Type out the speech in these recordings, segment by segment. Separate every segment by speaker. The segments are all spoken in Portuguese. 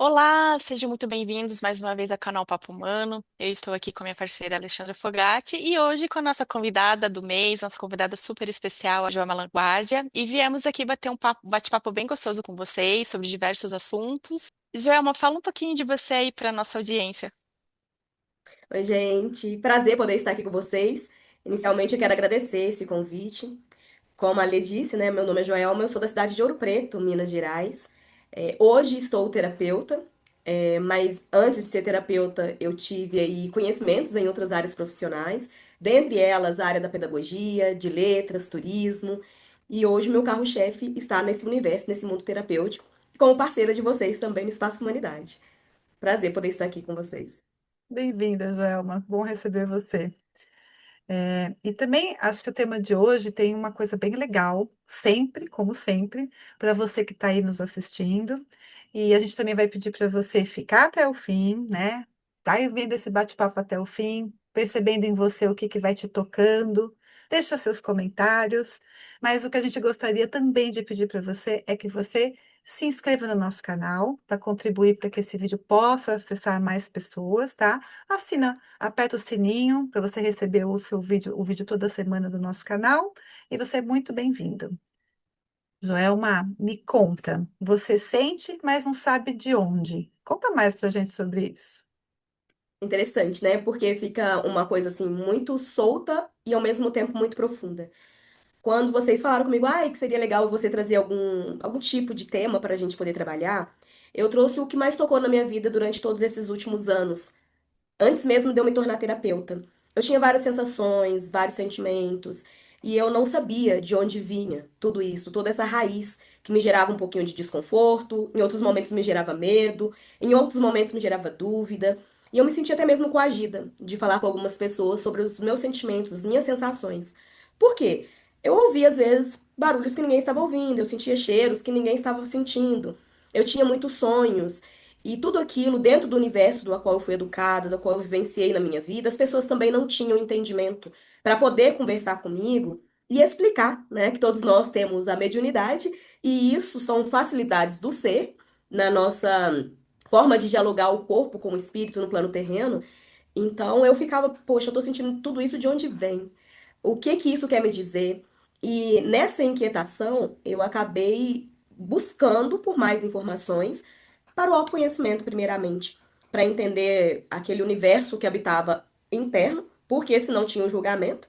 Speaker 1: Olá, sejam muito bem-vindos mais uma vez ao canal Papo Humano. Eu estou aqui com a minha parceira Alexandra Fogatti e hoje com a nossa convidada do mês, nossa convidada super especial, a Joama Languardia, e viemos aqui bater um bate-papo bem gostoso com vocês sobre diversos assuntos. Joelma, fala um pouquinho de você aí para nossa audiência.
Speaker 2: Oi, gente. Prazer poder estar aqui com vocês. Inicialmente, eu quero agradecer esse convite. Como a Lê disse, né? Meu nome é Joelma, eu sou da cidade de Ouro Preto, Minas Gerais. Hoje estou terapeuta, mas antes de ser terapeuta, eu tive aí conhecimentos em outras áreas profissionais, dentre elas a área da pedagogia, de letras, turismo. E hoje meu carro-chefe está nesse universo, nesse mundo terapêutico, como parceira de vocês também no Espaço Humanidade. Prazer poder estar aqui com vocês.
Speaker 3: Bem-vinda, Joelma. Bom receber você. E também acho que o tema de hoje tem uma coisa bem legal, sempre, como sempre, para você que está aí nos assistindo. E a gente também vai pedir para você ficar até o fim, né? Vai vendo esse bate-papo até o fim, percebendo em você o que que vai te tocando. Deixa seus comentários. Mas o que a gente gostaria também de pedir para você é que você se inscreva no nosso canal para contribuir para que esse vídeo possa acessar mais pessoas, tá? Assina Aperta o sininho para você receber o vídeo toda semana do nosso canal e você é muito bem-vindo. Joelma, me conta, você sente, mas não sabe de onde. Conta mais pra gente sobre isso.
Speaker 2: Interessante, né? Porque fica uma coisa assim muito solta e ao mesmo tempo muito profunda. Quando vocês falaram comigo, que seria legal você trazer algum tipo de tema para a gente poder trabalhar, eu trouxe o que mais tocou na minha vida durante todos esses últimos anos, antes mesmo de eu me tornar terapeuta. Eu tinha várias sensações, vários sentimentos, e eu não sabia de onde vinha tudo isso, toda essa raiz que me gerava um pouquinho de desconforto, em outros momentos me gerava medo, em outros momentos me gerava dúvida, e eu me sentia até mesmo coagida de falar com algumas pessoas sobre os meus sentimentos, as minhas sensações. Por quê? Eu ouvia às vezes barulhos que ninguém estava ouvindo, eu sentia cheiros que ninguém estava sentindo. Eu tinha muitos sonhos, e tudo aquilo dentro do universo do qual eu fui educada, do qual eu vivenciei na minha vida, as pessoas também não tinham entendimento para poder conversar comigo e explicar, né, que todos nós temos a mediunidade e isso são facilidades do ser na nossa forma de dialogar o corpo com o espírito no plano terreno. Então eu ficava, poxa, eu tô sentindo tudo isso de onde vem? O que que isso quer me dizer? E nessa inquietação, eu acabei buscando por mais informações para o autoconhecimento, primeiramente, para entender aquele universo que habitava interno, porque senão tinha um julgamento,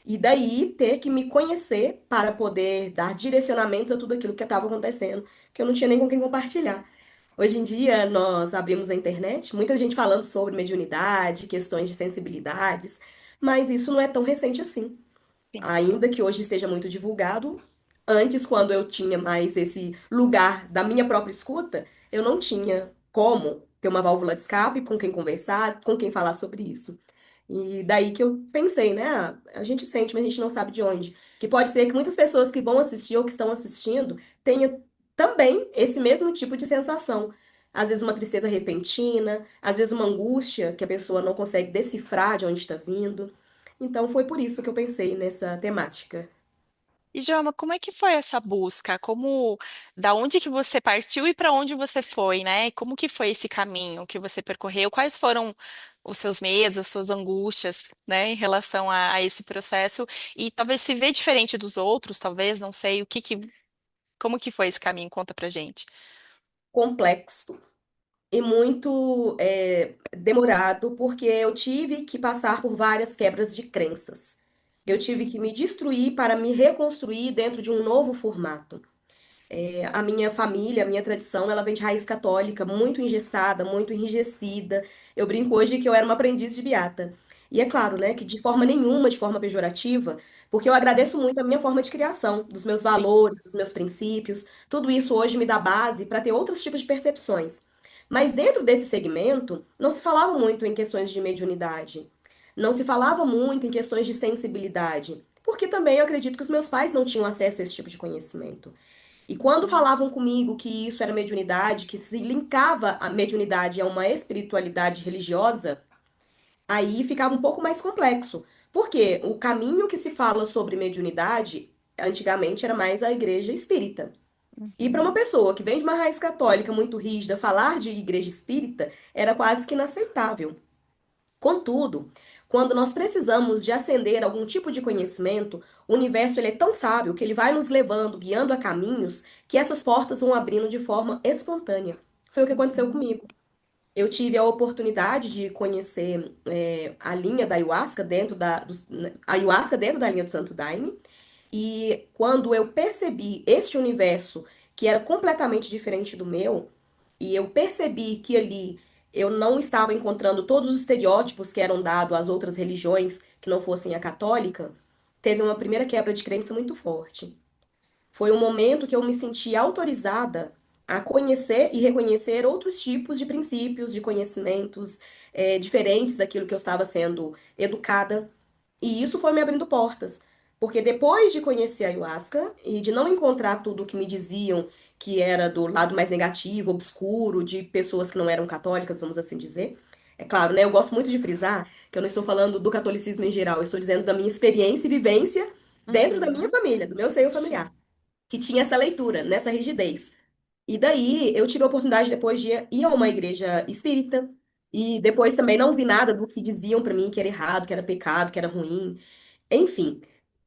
Speaker 2: e daí ter que me conhecer para poder dar direcionamentos a tudo aquilo que estava acontecendo, que eu não tinha nem com quem compartilhar. Hoje em dia, nós abrimos a internet, muita gente falando sobre mediunidade, questões de sensibilidades, mas isso não é tão recente assim.
Speaker 1: Sim.
Speaker 2: Ainda que hoje esteja muito divulgado, antes, quando eu tinha mais esse lugar da minha própria escuta, eu não tinha como ter uma válvula de escape com quem conversar, com quem falar sobre isso. E daí que eu pensei, né? A gente sente, mas a gente não sabe de onde. Que pode ser que muitas pessoas que vão assistir ou que estão assistindo tenham também esse mesmo tipo de sensação. Às vezes uma tristeza repentina, às vezes uma angústia que a pessoa não consegue decifrar de onde está vindo. Então foi por isso que eu pensei nessa temática.
Speaker 1: E Joelma, como é que foi essa busca? Da onde que você partiu e para onde você foi, né? Como que foi esse caminho que você percorreu? Quais foram os seus medos, as suas angústias, né, em relação a esse processo? E talvez se vê diferente dos outros, talvez, não sei, como que foi esse caminho? Conta pra gente.
Speaker 2: Complexo e muito demorado, porque eu tive que passar por várias quebras de crenças. Eu tive que me destruir para me reconstruir dentro de um novo formato. A minha família, a minha tradição, ela vem de raiz católica, muito engessada, muito enrijecida. Eu brinco hoje que eu era uma aprendiz de beata. E é claro, né, que de forma nenhuma, de forma pejorativa, porque eu agradeço muito a minha forma de criação, dos meus
Speaker 1: Sim.
Speaker 2: valores, dos meus princípios. Tudo isso hoje me dá base para ter outros tipos de percepções. Mas dentro desse segmento, não se falava muito em questões de mediunidade. Não se falava muito em questões de sensibilidade. Porque também eu acredito que os meus pais não tinham acesso a esse tipo de conhecimento. E quando falavam comigo que isso era mediunidade, que se linkava a mediunidade a uma espiritualidade religiosa, aí ficava um pouco mais complexo. Porque o caminho que se fala sobre mediunidade, antigamente era mais a igreja espírita. E para uma
Speaker 1: Uhum.
Speaker 2: pessoa que vem de uma raiz católica muito rígida, falar de igreja espírita era quase que inaceitável. Contudo, quando nós precisamos de acender algum tipo de conhecimento, o universo ele é tão sábio que ele vai nos levando, guiando a caminhos, que essas portas vão abrindo de forma espontânea. Foi o que aconteceu
Speaker 1: Uhum.
Speaker 2: comigo. Eu tive a oportunidade de conhecer a linha da ayahuasca a ayahuasca dentro da linha do Santo Daime. E quando eu percebi este universo que era completamente diferente do meu, e eu percebi que ali eu não estava encontrando todos os estereótipos que eram dados às outras religiões que não fossem a católica, teve uma primeira quebra de crença muito forte. Foi um momento que eu me senti autorizada a conhecer e reconhecer outros tipos de princípios, de conhecimentos, diferentes daquilo que eu estava sendo educada. E isso foi me abrindo portas. Porque depois de conhecer a ayahuasca e de não encontrar tudo o que me diziam que era do lado mais negativo, obscuro, de pessoas que não eram católicas, vamos assim dizer. É claro, né? Eu gosto muito de frisar que eu não estou falando do catolicismo em geral, eu estou dizendo da minha experiência e vivência dentro da minha
Speaker 1: Uhum.
Speaker 2: família, do meu seio
Speaker 1: Sim.
Speaker 2: familiar, que tinha essa leitura, nessa rigidez. E daí eu tive a oportunidade depois de ir a uma igreja espírita. E depois também não vi nada do que diziam pra mim que era errado, que era pecado, que era ruim. Enfim,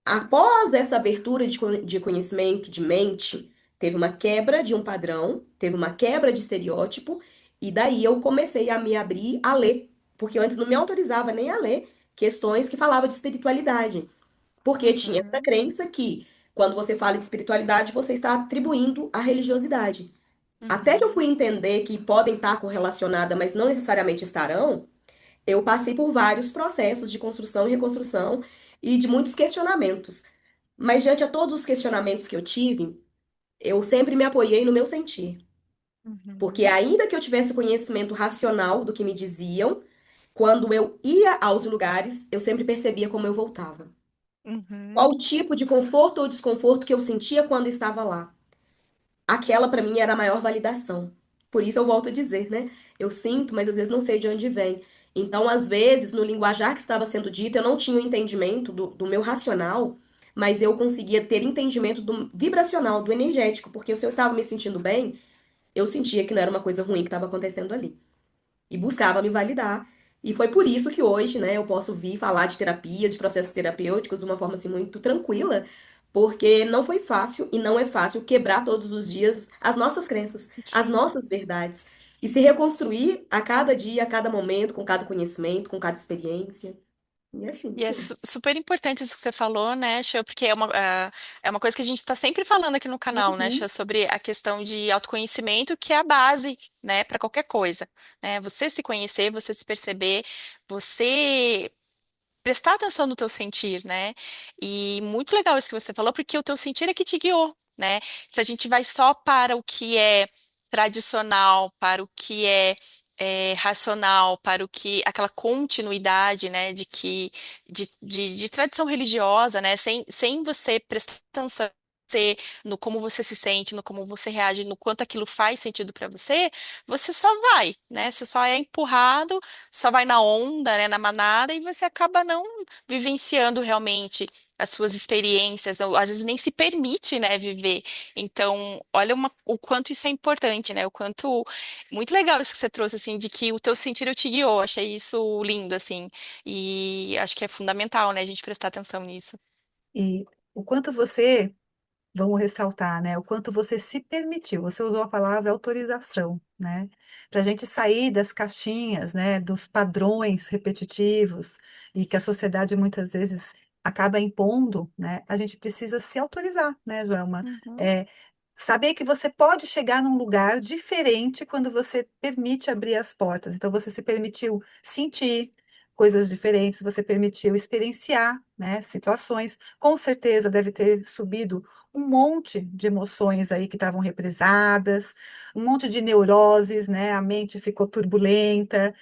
Speaker 2: após essa abertura de conhecimento, de mente, teve uma quebra de um padrão, teve uma quebra de estereótipo, e daí eu comecei a me abrir a ler, porque eu antes não me autorizava nem a ler questões que falavam de espiritualidade, porque tinha essa
Speaker 1: Uhum.
Speaker 2: crença que quando você fala de espiritualidade, você está atribuindo à religiosidade. Até que eu
Speaker 1: Uhum.
Speaker 2: fui entender que podem estar correlacionadas, mas não necessariamente estarão, eu passei por vários processos de construção e reconstrução e de muitos questionamentos. Mas diante a todos os questionamentos que eu tive, eu sempre me apoiei no meu sentir. Porque
Speaker 1: Uhum.
Speaker 2: ainda que eu tivesse o conhecimento racional do que me diziam, quando eu ia aos lugares, eu sempre percebia como eu voltava. Qual
Speaker 1: Uhum.
Speaker 2: o tipo de conforto ou desconforto que eu sentia quando estava lá? Aquela para mim era a maior validação. Por isso eu volto a dizer, né? Eu sinto, mas às vezes não sei de onde vem. Então, às vezes, no linguajar que estava sendo dito, eu não tinha o entendimento do meu racional, mas eu conseguia ter entendimento do vibracional, do energético, porque se eu estava me sentindo bem, eu sentia que não era uma coisa ruim que estava acontecendo ali e buscava me validar. E foi por isso que hoje, né, eu posso vir falar de terapias, de processos terapêuticos de uma forma assim muito tranquila, porque não foi fácil e não é fácil quebrar todos os dias as nossas crenças, as
Speaker 1: Sim.
Speaker 2: nossas verdades e se reconstruir a cada dia, a cada momento, com cada conhecimento, com cada experiência. E assim.
Speaker 1: E é super importante isso que você falou, né, Xô? Porque é uma coisa que a gente está sempre falando aqui no canal, né,
Speaker 2: Uhum,
Speaker 1: Xô? Sobre a questão de autoconhecimento, que é a base, né, para qualquer coisa, né? Você se conhecer, você se perceber, você prestar atenção no teu sentir, né? E muito legal isso que você falou, porque o teu sentir é que te guiou, né? Se a gente vai só para o que é tradicional, para o que é racional, para o que aquela continuidade, né, de tradição religiosa, né, sem você prestar atenção no como você se sente, no como você reage, no quanto aquilo faz sentido para você, você só vai, né? Você só é empurrado, só vai na onda, né, na manada, e você acaba não vivenciando realmente as suas experiências, ou às vezes nem se permite, né, viver. Então, olha o quanto isso é importante, né? O quanto muito legal isso que você trouxe assim de que o teu sentido te guiou. Achei isso lindo assim. E acho que é fundamental, né, a gente prestar atenção nisso.
Speaker 3: E o quanto você, vamos ressaltar, né? O quanto você se permitiu. Você usou a palavra autorização, né? Para a gente sair das caixinhas, né? Dos padrões repetitivos e que a sociedade muitas vezes acaba impondo, né? A gente precisa se autorizar, né, Joelma?
Speaker 1: Uhum.
Speaker 3: É, saber que você pode chegar num lugar diferente quando você permite abrir as portas. Então, você se permitiu sentir coisas diferentes, você permitiu experienciar, né, situações. Com certeza deve ter subido um monte de emoções aí que estavam represadas, um monte de neuroses, né? A mente ficou turbulenta,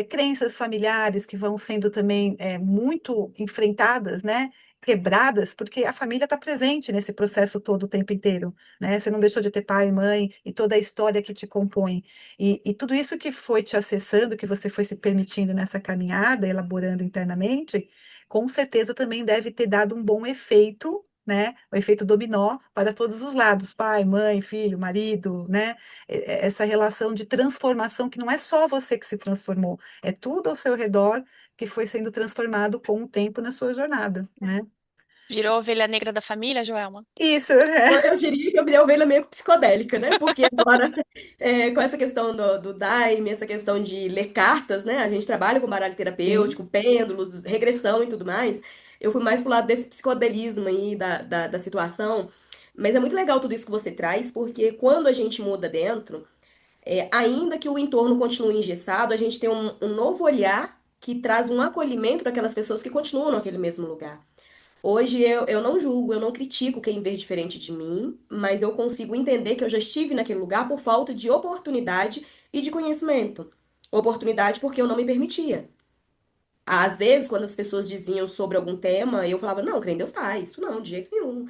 Speaker 3: crenças familiares que vão sendo também muito enfrentadas, né? Quebradas, porque a família está presente nesse processo todo o tempo inteiro, né? Você não deixou de ter pai, mãe e toda a história que te compõe. E tudo isso que foi te acessando, que você foi se permitindo nessa caminhada, elaborando internamente, com certeza também deve ter dado um bom efeito né? O efeito dominó para todos os lados, pai, mãe, filho, marido, né? Essa relação de transformação que não é só você que se transformou, é tudo ao seu redor que foi sendo transformado com o tempo na sua jornada, né?
Speaker 1: Virou a ovelha negra da família, Joelma?
Speaker 3: Isso,
Speaker 2: Eu diria que eu virei a ovelha meio psicodélica, né? Porque agora, com essa questão do Daime, essa questão de ler cartas, né? A gente trabalha com baralho
Speaker 3: sim,
Speaker 2: terapêutico, pêndulos, regressão e tudo mais. Eu fui mais pro lado desse psicodelismo aí da situação. Mas é muito legal tudo isso que você traz, porque quando a gente muda dentro, ainda que o entorno continue engessado, a gente tem um novo olhar que traz um acolhimento para aquelas pessoas que continuam naquele mesmo lugar. Hoje eu não julgo, eu não critico quem vê diferente de mim, mas eu consigo entender que eu já estive naquele lugar por falta de oportunidade e de conhecimento. Oportunidade porque eu não me permitia. Às vezes, quando as pessoas diziam sobre algum tema, eu falava, não, crê em Deus, pai, isso não, de jeito nenhum.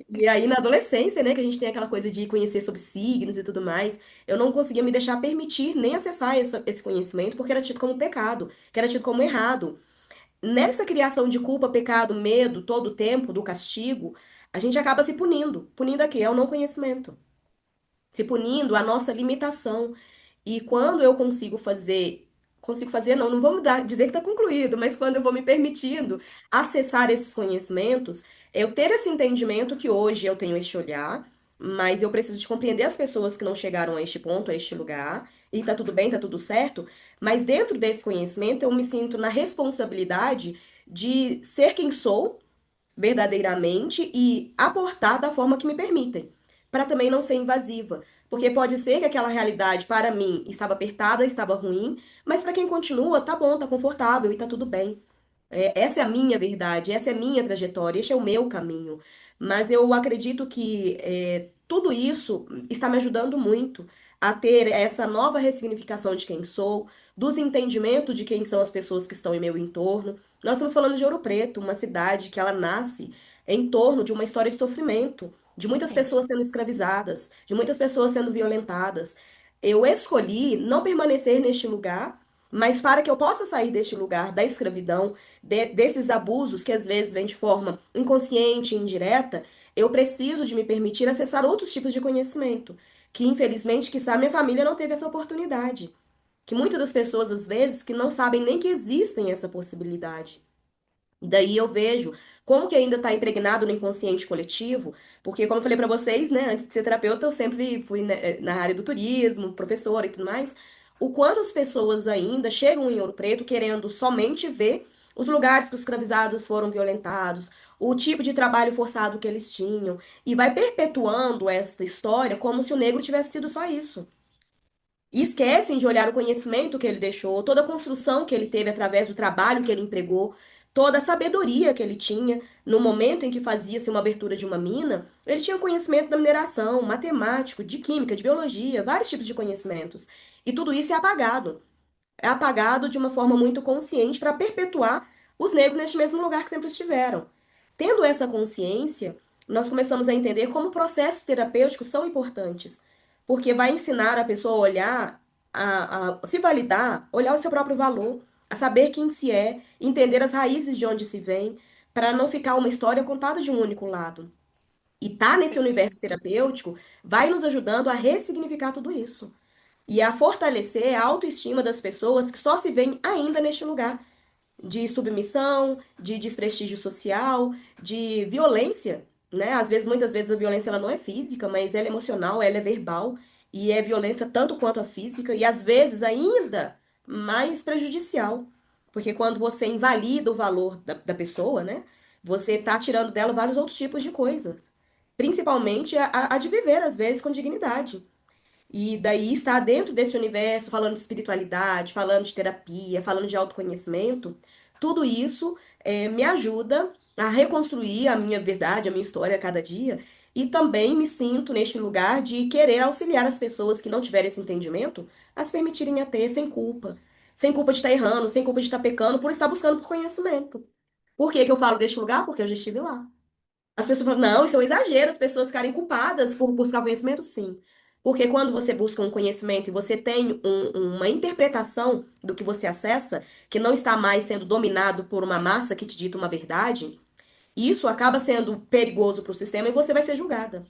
Speaker 2: E aí, na adolescência, né, que a gente tem aquela coisa de conhecer sobre signos e tudo mais, eu não conseguia me deixar permitir nem acessar esse conhecimento, porque era tido como pecado, que era tido como errado. Nessa criação de culpa, pecado, medo, todo o tempo do castigo, a gente acaba se punindo. Punindo a quê? É o não conhecimento. Se punindo a nossa limitação. E quando eu consigo fazer, não, não vamos dizer que está concluído, mas quando eu vou me permitindo acessar esses conhecimentos, eu ter esse entendimento que hoje eu tenho este olhar, mas eu preciso de compreender as pessoas que não chegaram a este ponto, a este lugar, e tá tudo bem, tá tudo certo, mas dentro desse conhecimento eu me sinto na responsabilidade de ser quem sou verdadeiramente e aportar da forma que me permitem, para também não ser invasiva. Porque pode ser que aquela realidade para mim estava apertada, estava ruim, mas para quem continua, tá bom, tá confortável e tá tudo bem. Essa é a minha verdade, essa é a minha trajetória, este é o meu caminho. Mas eu acredito que tudo isso está me ajudando muito a ter essa nova ressignificação de quem sou, dos entendimentos de quem são as pessoas que estão em meu entorno. Nós estamos falando de Ouro Preto, uma cidade que ela nasce em torno de uma história de sofrimento, de muitas
Speaker 1: Sim.
Speaker 2: pessoas sendo escravizadas, de muitas pessoas sendo violentadas. Eu escolhi não permanecer neste lugar, mas para que eu possa sair deste lugar da escravidão, desses abusos que às vezes vêm de forma inconsciente e indireta, eu preciso de me permitir acessar outros tipos de conhecimento, que infelizmente, quizá minha família não teve essa oportunidade. Que muitas das pessoas, às vezes, que não sabem nem que existem essa possibilidade. E daí eu vejo como que ainda está impregnado no inconsciente coletivo, porque como eu falei para vocês, né, antes de ser terapeuta, eu sempre fui, né, na área do turismo, professora e tudo mais, o quanto as pessoas ainda chegam em Ouro Preto querendo somente ver os lugares que os escravizados foram violentados, o tipo de trabalho forçado que eles tinham, e vai perpetuando essa história como se o negro tivesse sido só isso. E esquecem de olhar o conhecimento que ele deixou, toda a construção que ele teve através do trabalho que ele empregou, toda a sabedoria que ele tinha no momento em que fazia-se uma abertura de uma mina. Ele tinha conhecimento da mineração, matemático, de química, de biologia, vários tipos de conhecimentos. E tudo isso é apagado de uma forma muito consciente para perpetuar os negros neste mesmo lugar que sempre estiveram. Tendo essa consciência, nós começamos a entender como processos terapêuticos são importantes, porque vai ensinar a pessoa a olhar, a se validar, olhar o seu próprio valor, a saber quem se é, entender as raízes de onde se vem, para não ficar uma história contada de um único lado. E tá nesse universo
Speaker 1: Perfeito.
Speaker 2: terapêutico vai nos ajudando a ressignificar tudo isso e a fortalecer a autoestima das pessoas que só se veem ainda neste lugar de submissão, de desprestígio social, de violência, né? Às vezes, muitas vezes a violência ela não é física, mas ela é emocional, ela é verbal e é violência tanto quanto a física e às vezes ainda mais prejudicial, porque quando você invalida o valor da pessoa, né? Você tá tirando dela vários outros tipos de coisas, principalmente a de viver às vezes com dignidade. E daí estar dentro desse universo, falando de espiritualidade, falando de terapia, falando de autoconhecimento, tudo isso me ajuda a reconstruir a minha verdade, a minha história a cada dia. E também me sinto neste lugar de querer auxiliar as pessoas que não tiverem esse entendimento a se permitirem a ter sem culpa. Sem culpa de estar errando, sem culpa de estar pecando, por estar buscando por conhecimento. Por que que eu falo deste lugar? Porque eu já estive lá. As pessoas falam, não, isso é um exagero, as pessoas ficarem culpadas por buscar conhecimento, sim. Porque quando você busca um conhecimento e você tem uma interpretação do que você acessa, que não está mais sendo dominado por uma massa que te dita uma verdade, E isso acaba sendo perigoso para o sistema e você vai ser julgada.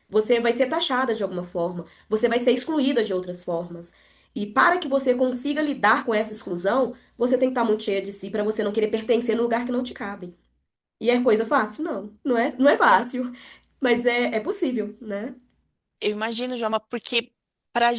Speaker 2: Você vai ser taxada de alguma forma. Você vai ser excluída de outras formas. E para que você consiga lidar com essa exclusão, você tem que estar muito cheia de si para você não querer pertencer no lugar que não te cabe. E é coisa fácil? Não, não é fácil. Mas é possível, né?
Speaker 1: Eu imagino, Joama, porque para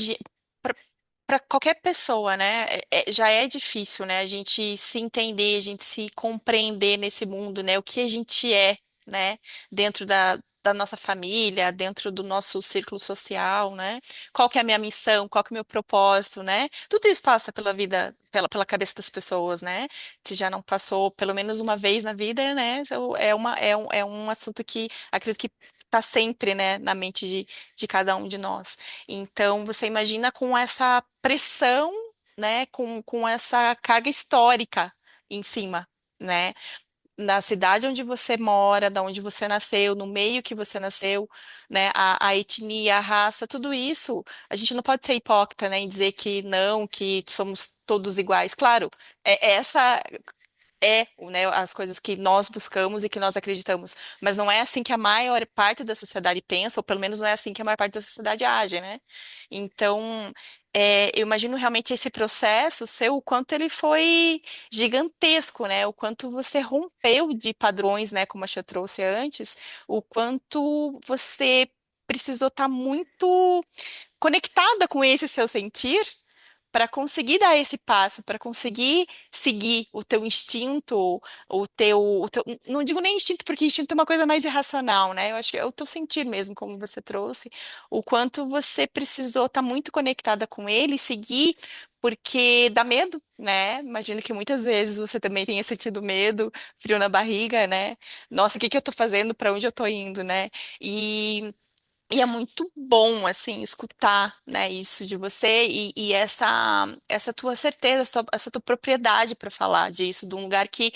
Speaker 1: para qualquer pessoa, né, já é difícil, né, a gente se entender, a gente se compreender nesse mundo, né, o que a gente é, né, dentro da nossa família, dentro do nosso círculo social, né, qual que é a minha missão, qual que é o meu propósito, né, tudo isso passa pela vida, pela cabeça das pessoas, né, se já não passou pelo menos uma vez na vida, né, então é um assunto que acredito que está sempre, né, na mente de cada um de nós. Então, você imagina com essa pressão, né, com essa carga histórica em cima, né, na cidade onde você mora, da onde você nasceu, no meio que você nasceu, né, a etnia, a raça, tudo isso, a gente não pode ser hipócrita, né, em dizer que não, que somos todos iguais. Claro, essa né, as coisas que nós buscamos e que nós acreditamos. Mas não é assim que a maior parte da sociedade pensa, ou pelo menos não é assim que a maior parte da sociedade age, né? Então, eu imagino realmente esse processo seu, o quanto ele foi gigantesco, né? O quanto você rompeu de padrões, né? Como a Chia trouxe antes, o quanto você precisou estar muito conectada com esse seu sentir para conseguir dar esse passo, para conseguir seguir o teu instinto, não digo nem instinto, porque instinto é uma coisa mais irracional, né? Eu acho que é o teu sentir mesmo, como você trouxe, o quanto você precisou estar muito conectada com ele, e seguir, porque dá medo, né? Imagino que muitas vezes você também tenha sentido medo, frio na barriga, né? Nossa, o que que eu tô fazendo? Para onde eu tô indo, né? E é muito bom, assim, escutar, né, isso de você e essa tua certeza, essa tua propriedade para falar disso, de um lugar que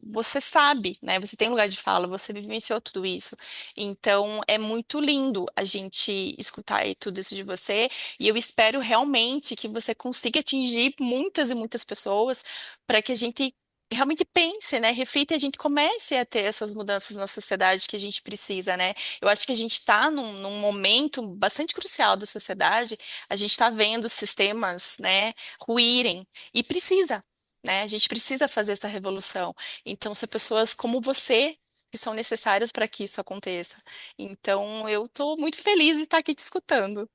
Speaker 1: você sabe, né, você tem lugar de fala, você vivenciou tudo isso. Então, é muito lindo a gente escutar aí tudo isso de você e eu espero realmente que você consiga atingir muitas e muitas pessoas para que a gente realmente pense, né, reflita e a gente comece a ter essas mudanças na sociedade que a gente precisa, né? Eu acho que a gente está num momento bastante crucial da sociedade. A gente está vendo sistemas, né, ruírem e precisa, né? A gente precisa fazer essa revolução. Então, são pessoas como você que são necessárias para que isso aconteça. Então, eu estou muito feliz de estar aqui te escutando.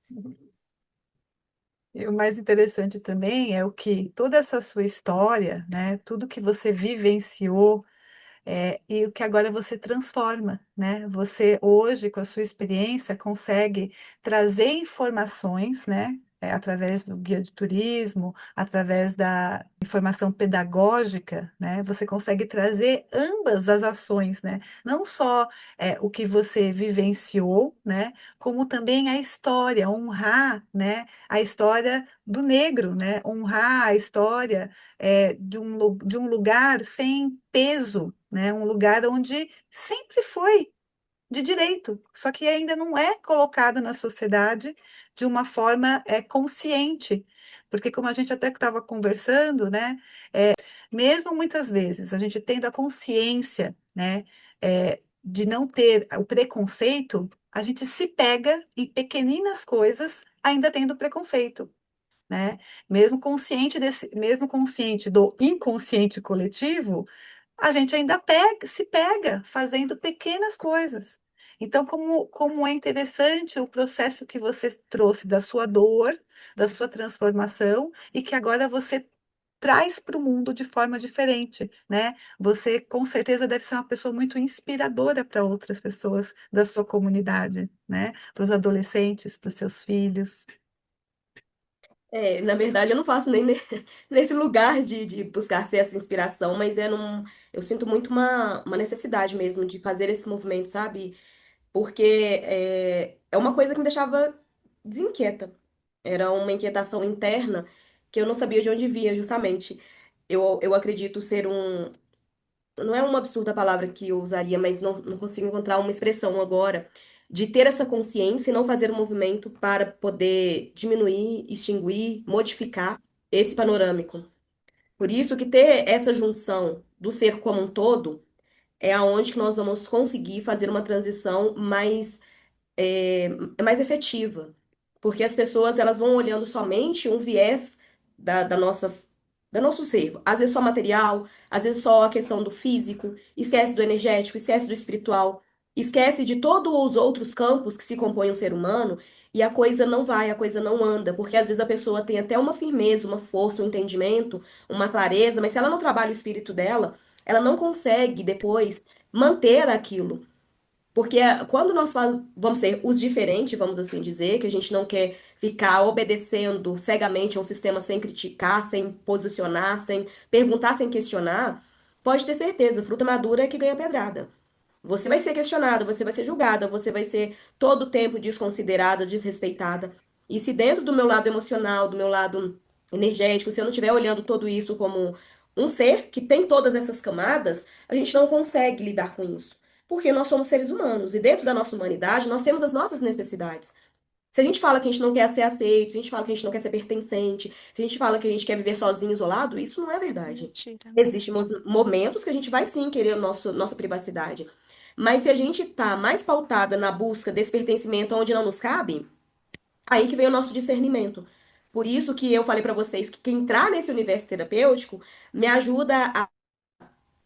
Speaker 3: E o mais interessante também é o que toda essa sua história, né, tudo que você vivenciou, e o que agora você transforma, né? Você hoje, com a sua experiência, consegue trazer informações, né? Através do guia de turismo, através da informação pedagógica, né? Você consegue trazer ambas as ações, né? Não só o que você vivenciou, né? Como também a história, honrar, né? A história do negro, né? Honrar a história de um lugar sem peso, né? Um lugar onde sempre foi de direito, só que ainda não é colocado na sociedade de uma forma consciente, porque como a gente até estava conversando, né? Mesmo muitas vezes a gente tendo a consciência, né? De não ter o preconceito, a gente se pega em pequeninas coisas ainda tendo preconceito, né? Mesmo consciente do inconsciente coletivo, a gente ainda se pega fazendo pequenas coisas. Então, como é interessante o processo que você trouxe da sua dor, da sua transformação, e que agora você traz para o mundo de forma diferente, né? Você com certeza deve ser uma pessoa muito inspiradora para outras pessoas da sua comunidade, né? Para os adolescentes, para os seus filhos.
Speaker 2: Na verdade, eu não faço nem nesse lugar de buscar ser essa inspiração, mas eu sinto muito uma necessidade mesmo de fazer esse movimento, sabe? Porque é uma coisa que me deixava desinquieta. Era uma inquietação interna que eu não sabia de onde via, justamente. Eu acredito ser um. Não é uma absurda palavra que eu usaria, mas não consigo encontrar uma expressão agora. De ter essa consciência e não fazer um movimento para poder diminuir, extinguir, modificar esse panorâmico. Por isso que ter essa junção do ser como um todo é aonde que nós vamos conseguir fazer uma transição mais efetiva. Porque as pessoas elas vão olhando somente um viés da nossa do nosso ser. Às vezes só material, às vezes só a questão do físico, esquece do energético, esquece do espiritual, esquece de todos os outros campos que se compõem o ser humano, e a coisa não vai, a coisa não anda, porque às vezes a pessoa tem até uma firmeza, uma força, um entendimento, uma clareza, mas se ela não trabalha o espírito dela, ela não consegue depois manter aquilo. Porque quando nós falamos, vamos ser os diferentes, vamos assim dizer, que a gente não quer ficar obedecendo cegamente a um sistema sem criticar, sem posicionar, sem perguntar, sem questionar, pode ter certeza, fruta madura é que ganha pedrada. Você vai ser questionada, você vai ser julgada, você vai ser todo o tempo desconsiderada, desrespeitada. E se dentro do meu lado emocional, do meu lado energético, se eu não estiver olhando tudo isso como um ser que tem todas essas camadas, a gente não consegue lidar com isso. Porque nós somos seres humanos e dentro da nossa humanidade nós temos as nossas necessidades. Se a gente fala que a gente não quer ser aceito, se a gente fala que a gente não quer ser pertencente, se a gente fala que a gente quer viver sozinho, isolado, isso não é verdade.
Speaker 1: Mentira, né?
Speaker 2: Existem momentos que a gente vai sim querer nossa privacidade. Mas se a gente tá mais pautada na busca desse pertencimento onde não nos cabe, aí que vem o nosso discernimento. Por isso que eu falei pra vocês que entrar nesse universo terapêutico me ajuda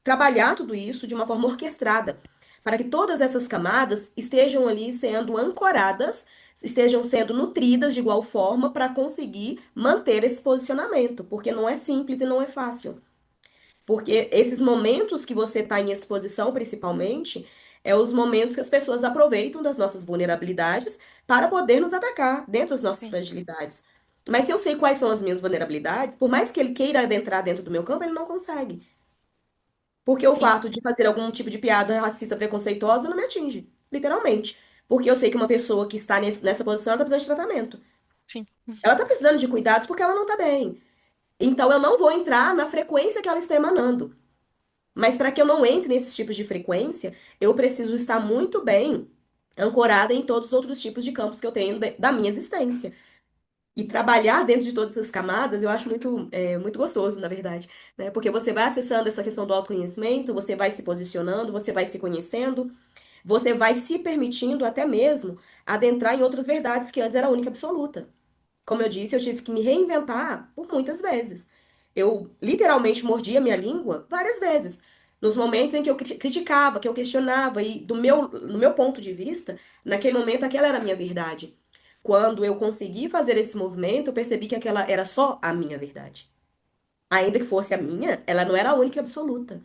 Speaker 2: trabalhar tudo isso de uma forma orquestrada, para que todas essas camadas estejam ali sendo ancoradas, estejam sendo nutridas de igual forma para conseguir manter esse posicionamento, porque não é simples e não é fácil. Porque esses momentos que você está em exposição, principalmente, é os momentos que as pessoas aproveitam das nossas vulnerabilidades para poder nos atacar dentro das nossas
Speaker 1: Sim,
Speaker 2: fragilidades. Mas se eu sei quais são as minhas vulnerabilidades, por mais que ele queira adentrar dentro do meu campo, ele não consegue. Porque o
Speaker 1: sim,
Speaker 2: fato de fazer algum tipo de piada racista preconceituosa não me atinge, literalmente. Porque eu sei que uma pessoa que está nessa posição, ela tá precisando de tratamento.
Speaker 1: sim.
Speaker 2: Ela tá precisando de cuidados porque ela não tá bem. Então eu não vou entrar na frequência que ela está emanando. Mas para que eu não entre nesses tipos de frequência, eu preciso estar muito bem ancorada em todos os outros tipos de campos que eu tenho da minha existência. E trabalhar dentro de todas essas camadas, eu acho muito gostoso, na verdade, né? Porque você vai acessando essa questão do autoconhecimento, você vai se posicionando, você vai se conhecendo, você vai se permitindo até mesmo adentrar em outras verdades que antes era a única e absoluta. Como eu disse, eu tive que me reinventar por muitas vezes. Eu literalmente mordia minha língua várias vezes. Nos momentos em que eu criticava, que eu questionava, e no meu ponto de vista, naquele momento aquela era a minha verdade. Quando eu consegui fazer esse movimento, eu percebi que aquela era só a minha verdade. Ainda que fosse a minha, ela não era a única e absoluta.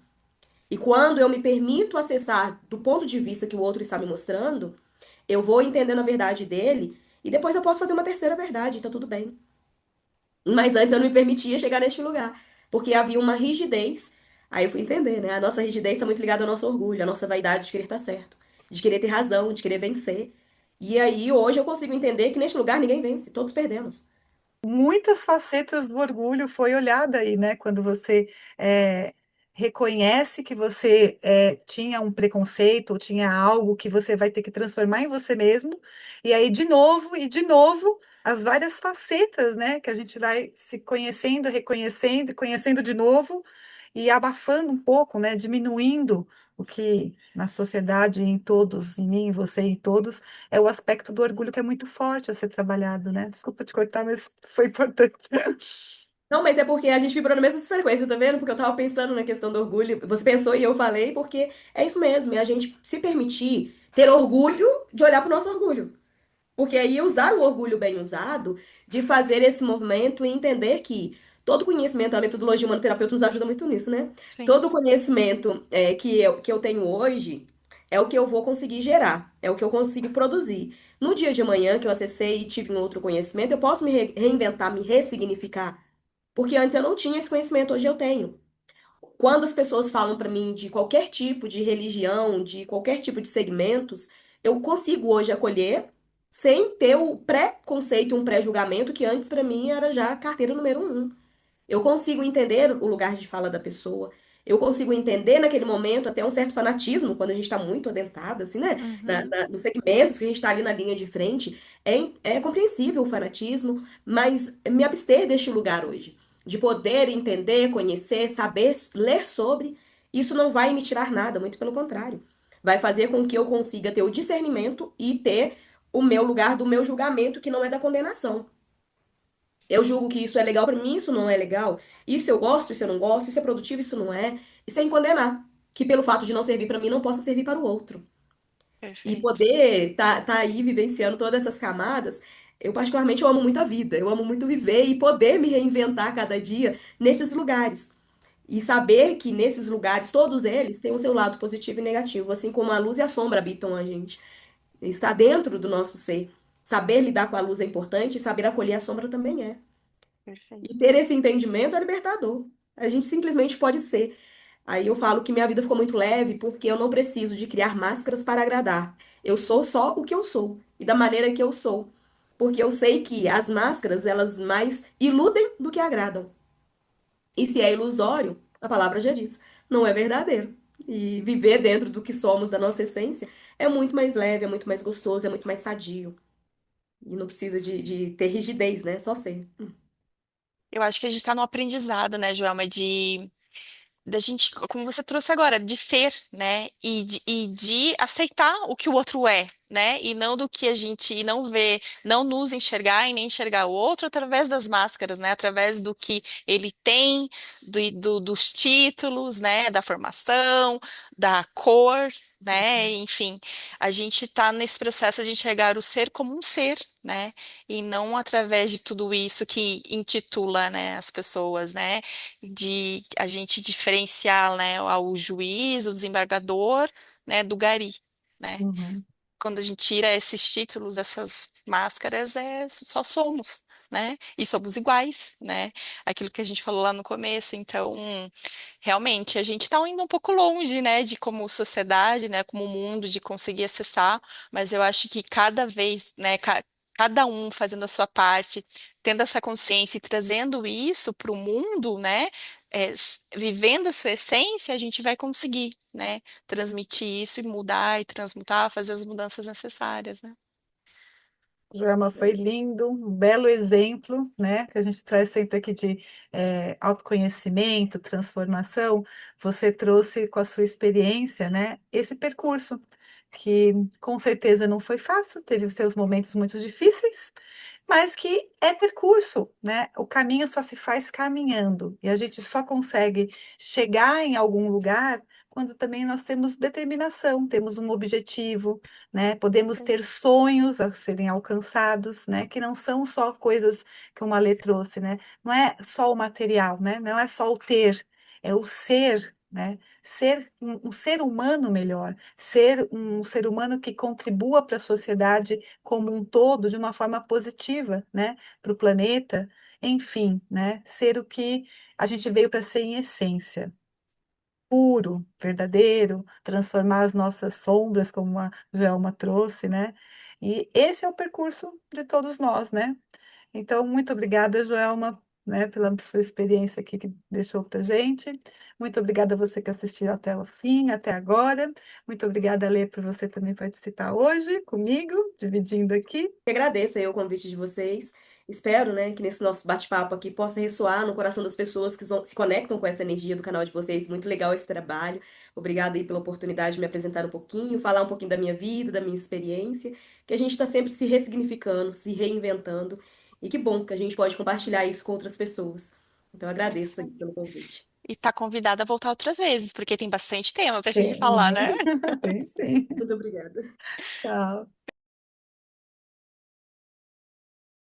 Speaker 2: E quando eu me permito acessar do ponto de vista que o outro está me mostrando, eu vou entendendo a verdade dele e depois eu posso fazer uma terceira verdade, tá tudo bem. Mas antes eu não me permitia chegar neste lugar, porque havia uma rigidez. Aí eu fui entender, né? A nossa rigidez está muito ligada ao nosso orgulho, à nossa vaidade de querer estar certo, de querer ter razão, de querer vencer. E aí hoje eu consigo entender que neste lugar ninguém vence, todos perdemos.
Speaker 3: Muitas facetas do orgulho foi olhada aí, né? Quando você eh, reconhece que você tinha um preconceito ou tinha algo que você vai ter que transformar em você mesmo, e aí de novo, as várias facetas, né? Que a gente vai se conhecendo, reconhecendo, e conhecendo de novo e abafando um pouco, né? Diminuindo o que na sociedade, em todos, em mim, em você e todos é o aspecto do orgulho que é muito forte a ser trabalhado, né? Desculpa te cortar, mas foi importante.
Speaker 2: Não, mas é porque a gente vibrou na mesma frequência, tá vendo? Porque eu tava pensando na questão do orgulho. Você pensou e eu falei, porque é isso mesmo, é a gente se permitir ter orgulho de olhar pro nosso orgulho. Porque aí usar o orgulho bem usado, de fazer esse movimento e entender que todo conhecimento, a metodologia humanoterapeuta nos ajuda muito nisso, né?
Speaker 1: Sim.
Speaker 2: Todo conhecimento que eu tenho hoje é o que eu vou conseguir gerar, é o que eu consigo produzir. No dia de amanhã que eu acessei e tive um outro conhecimento, eu posso me reinventar, me ressignificar. Porque antes eu não tinha esse conhecimento, hoje eu tenho. Quando as pessoas falam para mim de qualquer tipo de religião, de qualquer tipo de segmentos, eu consigo hoje acolher sem ter o pré-conceito, um pré-julgamento que antes para mim era já a carteira número um. Eu consigo entender o lugar de fala da pessoa. Eu consigo entender naquele momento até um certo fanatismo, quando a gente está muito adentrado, assim, né?
Speaker 1: Uhum.
Speaker 2: Nos segmentos que a gente está ali na linha de frente. É compreensível o fanatismo, mas me abster deste lugar hoje. De poder entender, conhecer, saber ler sobre Isso não vai me tirar nada, muito pelo contrário. Vai fazer com que eu consiga ter o discernimento e ter o meu lugar do meu julgamento, que não é da condenação. Eu julgo que isso é legal pra mim, isso não é legal. Isso eu gosto, isso eu não gosto, isso é produtivo, isso não é. E sem condenar. Que pelo fato de não servir pra mim, não possa servir para o outro. E
Speaker 1: Perfeito.
Speaker 2: poder tá aí vivenciando todas essas camadas, eu particularmente eu amo muito a vida. Eu amo muito viver e poder me reinventar cada dia nesses lugares. E saber que nesses lugares, todos eles, têm o seu lado positivo e negativo, assim como a luz e a sombra habitam a gente. Está dentro do nosso ser. Saber lidar com a luz é importante e saber acolher a sombra também é. E
Speaker 1: Perfeito.
Speaker 2: ter esse entendimento é libertador. A gente simplesmente pode ser. Aí eu falo que minha vida ficou muito leve porque eu não preciso de criar máscaras para agradar. Eu sou só o que eu sou e da maneira que eu sou. Porque eu sei que as máscaras, elas mais iludem do que agradam. E se é ilusório, a palavra já diz, não é verdadeiro. E viver dentro do que somos, da nossa essência, é muito mais leve, é muito mais gostoso, é muito mais sadio. E não precisa de ter rigidez, né? Só ser.
Speaker 1: Eu acho que a gente está no aprendizado, né, Joelma, de da gente, como você trouxe agora, de ser, né? E de aceitar o que o outro é, né? E não do que a gente e não ver, não nos enxergar e nem enxergar o outro através das máscaras, né? Através do que ele tem, dos títulos, né? Da formação, da cor. Né? Enfim, a gente está nesse processo de enxergar o ser como um ser, né? E não através de tudo isso que intitula, né, as pessoas, né? De a gente diferenciar, né, o juiz, o desembargador, né, do gari, né?
Speaker 3: Uhum.
Speaker 1: Quando a gente tira esses títulos, essas máscaras, só somos, né? E somos iguais, né? Aquilo que a gente falou lá no começo. Então, realmente, a gente está indo um pouco longe, né, de como sociedade, né, como mundo, de conseguir acessar, mas eu acho que cada vez, né, cada um fazendo a sua parte, tendo essa consciência e trazendo isso para o mundo, né, vivendo a sua essência, a gente vai conseguir, né, transmitir isso e mudar e transmutar, fazer as mudanças necessárias, né?
Speaker 3: Joelma, foi lindo, um belo exemplo, né, que a gente traz sempre aqui de autoconhecimento, transformação. Você trouxe com a sua experiência, né, esse percurso, que com certeza não foi fácil, teve os seus momentos muito difíceis, mas que é percurso, né? O caminho só se faz caminhando, e a gente só consegue chegar em algum lugar quando também nós temos determinação, temos um objetivo, né? Podemos ter sonhos a serem alcançados, né? Que não são só coisas que uma lei trouxe, né? Não é só o material, né? Não é só o ter, é o ser, né? Ser um ser humano melhor, ser um ser humano que contribua para a sociedade como um todo de uma forma positiva, né? Para o planeta, enfim, né? Ser o que a gente veio para ser em essência puro, verdadeiro, transformar as nossas sombras, como a Joelma trouxe, né? E esse é o percurso de todos nós, né? Então, muito obrigada, Joelma, né, pela sua experiência aqui que deixou para gente. Muito obrigada a você que assistiu até o fim, até agora. Muito obrigada, Lê, por você também participar hoje comigo, dividindo aqui.
Speaker 2: Agradeço aí o convite de vocês. Espero, né, que nesse nosso bate-papo aqui possa ressoar no coração das pessoas que se conectam com essa energia do canal de vocês. Muito legal esse trabalho. Obrigada aí pela oportunidade de me apresentar um pouquinho, falar um pouquinho da minha vida, da minha experiência, que a gente está sempre se ressignificando, se reinventando. E que bom que a gente pode compartilhar isso com outras pessoas. Então,
Speaker 1: É
Speaker 2: agradeço
Speaker 1: isso
Speaker 2: aí
Speaker 1: aí.
Speaker 2: pelo convite.
Speaker 1: E tá convidada a voltar outras vezes, porque tem bastante tema pra gente
Speaker 3: Tem,
Speaker 1: falar, né?
Speaker 3: tem sim.
Speaker 2: Muito obrigada.
Speaker 3: Tchau.